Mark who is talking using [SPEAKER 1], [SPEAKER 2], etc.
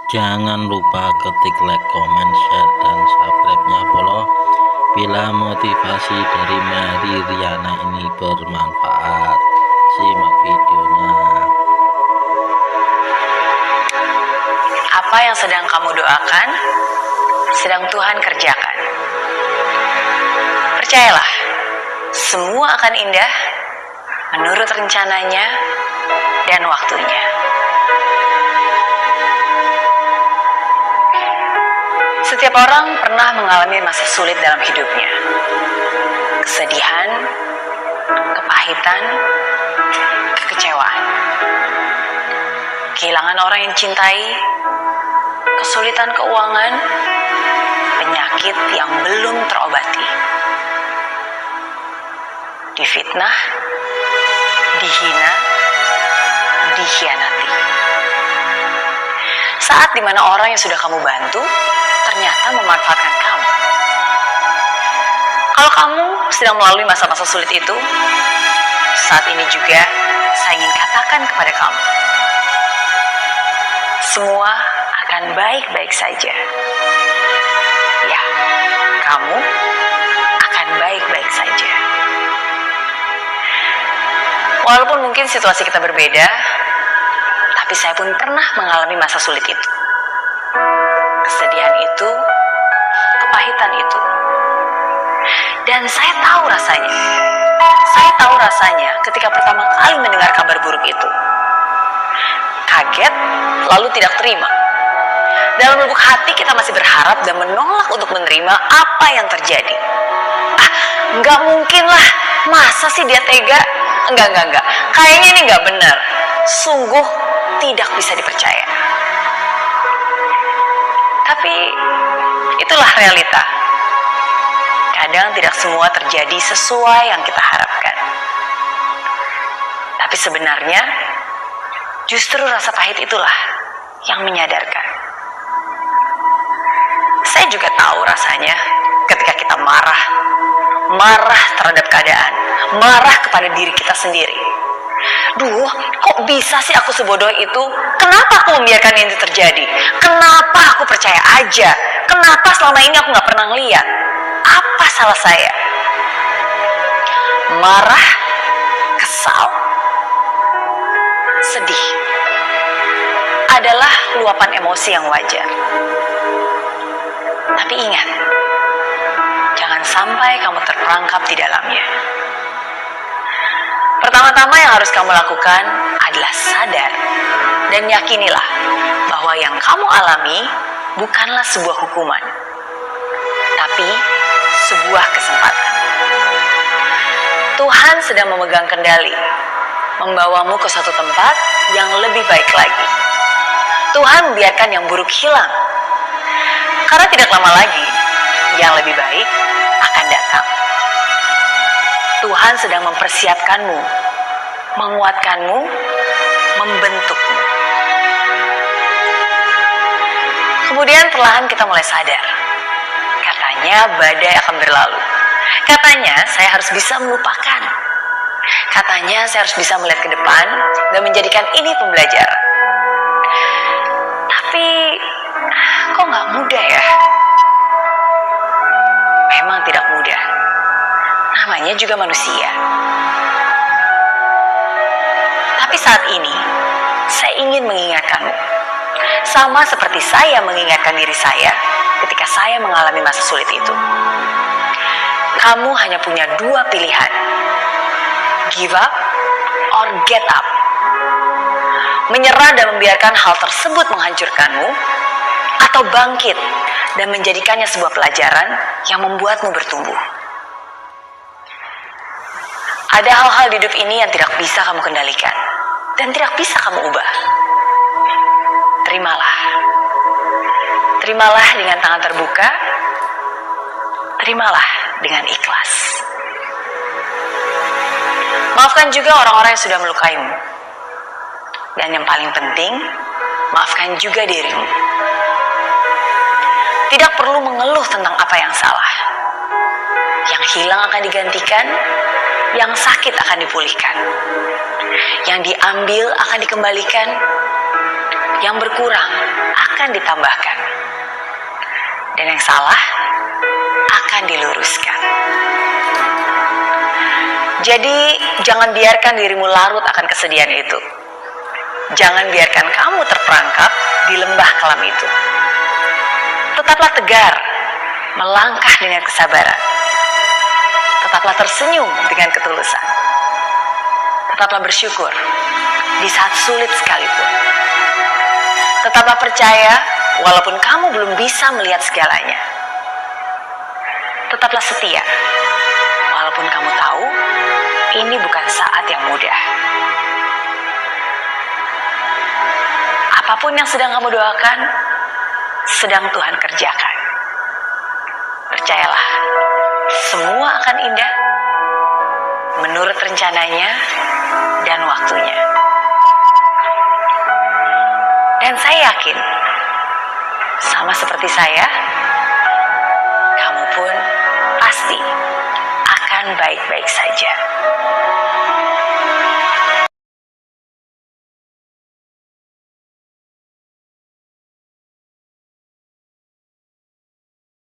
[SPEAKER 1] Jangan lupa ketik like, comment, share, dan subscribe-nya Polo. Bila motivasi dari Mary Riana ini bermanfaat, simak videonya.
[SPEAKER 2] Apa yang sedang kamu doakan, sedang Tuhan kerjakan. Percayalah, semua akan indah menurut rencananya dan waktunya. Setiap orang pernah mengalami masa sulit dalam hidupnya. Kesedihan, kepahitan, kekecewaan. Kehilangan orang yang cintai, kesulitan keuangan, penyakit yang belum terobati. Difitnah, dihina, dikhianati. Saat dimana orang yang sudah kamu bantu ternyata memanfaatkan kamu. Kalau kamu sedang melalui masa-masa sulit itu, saat ini juga saya ingin katakan kepada kamu, semua akan baik-baik saja. Ya, kamu akan baik-baik saja. Walaupun mungkin situasi kita berbeda, tapi saya pun pernah mengalami masa sulit itu. Kesedihan itu, kepahitan itu. Dan saya tahu rasanya. Saya tahu rasanya ketika pertama kali mendengar kabar buruk itu. Kaget, lalu tidak terima. Dalam lubuk hati kita masih berharap dan menolak untuk menerima apa yang terjadi. Nggak mungkin lah, masa sih dia tega? Enggak. Kayaknya ini nggak benar. Sungguh tidak bisa dipercaya. Tapi itulah realita. Kadang tidak semua terjadi sesuai yang kita harapkan. Tapi sebenarnya justru rasa pahit itulah yang menyadarkan. Saya juga tahu rasanya ketika kita marah terhadap keadaan, marah kepada diri kita sendiri. Duh, kok bisa sih aku sebodoh itu? Kenapa aku membiarkan ini terjadi? Kenapa aku percaya aja? Kenapa selama ini aku gak pernah ngeliat? Apa salah saya? Marah, kesal, sedih adalah luapan emosi yang wajar. Tapi ingat, jangan sampai kamu terperangkap di dalamnya. Pertama-tama yang harus kamu lakukan adalah sadar dan yakinilah bahwa yang kamu alami bukanlah sebuah hukuman, tapi sebuah kesempatan. Tuhan sedang memegang kendali, membawamu ke suatu tempat yang lebih baik lagi. Tuhan membiarkan yang buruk hilang, karena tidak lama lagi yang lebih baik akan datang. Tuhan sedang mempersiapkanmu, menguatkanmu, membentukmu. Kemudian perlahan kita mulai sadar. Katanya badai akan berlalu. Katanya saya harus bisa melupakan. Katanya saya harus bisa melihat ke depan dan menjadikan ini pembelajaran. Tapi kok gak mudah ya? Memang tidak mudah. Namanya juga manusia. Tapi saat ini, saya ingin mengingatkanmu. Sama seperti saya mengingatkan diri saya ketika saya mengalami masa sulit itu. Kamu hanya punya dua pilihan. Give up or get up. Menyerah dan membiarkan hal tersebut menghancurkanmu, atau bangkit dan menjadikannya sebuah pelajaran yang membuatmu bertumbuh. Ada hal-hal di hidup ini yang tidak bisa kamu kendalikan dan tidak bisa kamu ubah. Terimalah. Terimalah dengan tangan terbuka. Terimalah dengan ikhlas. Maafkan juga orang-orang yang sudah melukaimu. Dan yang paling penting, maafkan juga dirimu. Tidak perlu mengeluh tentang apa yang salah. Yang hilang akan digantikan, yang sakit akan dipulihkan, yang diambil akan dikembalikan, yang berkurang akan ditambahkan, dan yang salah akan diluruskan. Jadi jangan biarkan dirimu larut akan kesedihan itu. Jangan biarkan kamu terperangkap di lembah kelam itu. Tetaplah tegar, melangkah dengan kesabaran. Tetaplah tersenyum dengan ketulusan. Tetaplah bersyukur di saat sulit sekalipun. Tetaplah percaya walaupun kamu belum bisa melihat segalanya. Tetaplah setia walaupun kamu tahu ini bukan saat yang mudah. Apapun yang sedang kamu doakan, sedang Tuhan kerjakan. Percayalah, semua akan indah menurut rencananya dan waktunya. Dan saya yakin, sama seperti saya, kamu pun pasti akan baik-baik saja.